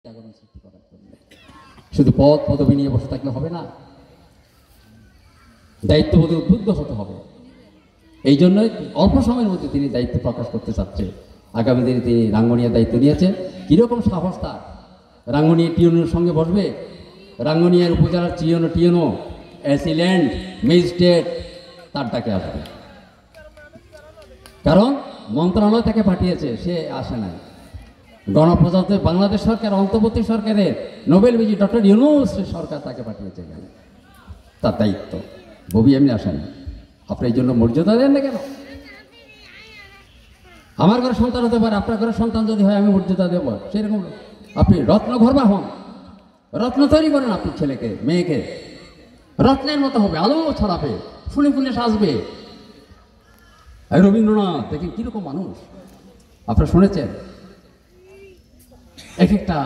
জাগরণ সৃষ্টি করার জন্য। শুধু পদ পদবি নিয়ে বসে থাকলে হবে না, দায়িত্ববোধে উদ্বুদ্ধ হতে হবে। এই জন্য অল্প সময়ের মধ্যে তিনি দায়িত্ব প্রকাশ করতে চাচ্ছে। আগামী দিনে তিনি রাঙ্গুনিয়ার দায়িত্ব নিয়েছেন। কীরকম সাহস তার! রাঙ্গুনিয়া টিওনোর সঙ্গে বসবে, রাঙ্গুনিয়ার উপজেলার টিওনো অ্যাসিল্যান্ড ম্যাজিস্ট্রেট তার ডাকে আসবে, কারণ মন্ত্রণালয় তাকে পাঠিয়েছে, সে আসে নাই। গণপ্রজাতন্ত্রী বাংলাদেশ সরকার, অন্তর্বর্তী সরকারের নোবেল বিজয়ী ডক্টর ইউনূস সরকার তাকে পাঠিয়েছে এখানে, তার দায়িত্ব। ববি এমনি আসেন, আপনি এই জন্য মর্যাদা দেন না কেন? আমার ঘরে সন্তান হতে পারে, আপনার ঘরে সন্তান যদি হয় আমি মর্যাদা দেব, সেরকম আপনি রত্ন ঘরবা হন, রত্ন তৈরি করেন আপনি ছেলেকে মেয়েকে, রত্নের মতো হবে, আলো ছড়াবে, ফুলে ফুলে সাজবে। রবীন্দ্রনাথ দেখেন কিরকম মানুষ, আপনারা শুনেছেন এক একটা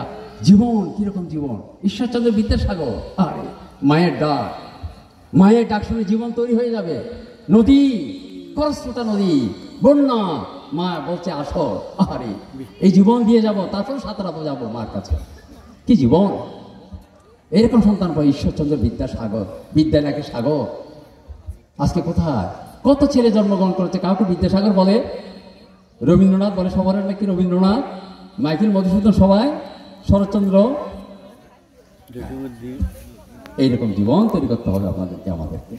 জীবন, কিরকম জীবন। ঈশ্বরচন্দ্র বিদ্যাসাগর, আরে মায়ের ডাক শুনে জীবন তৈরি হয়ে যাবে। নদী, খরস্রোতা নদী, বন্যা, মা বলছে আসো, আরে এই জীবন দিয়ে যাব, তারপর সাঁতরাতে যাবো মার কাছে। কি জীবন! এরকম সন্তান পাই ঈশ্বরচন্দ্র বিদ্যাসাগর, বিদ্যা নাকি সাগর। আজকে কোথায় কত ছেলে জন্মগ্রহণ করেছে, কাউকে বিদ্যাসাগর বলে, রবীন্দ্রনাথ বলে, সবার নাকি রবীন্দ্রনাথ, মাইকেল মধুসূদন, সবাই শরৎচন্দ্র। এইরকম জীবন তৈরি করতে হবে আপনাদেরকে, আমাদেরকে।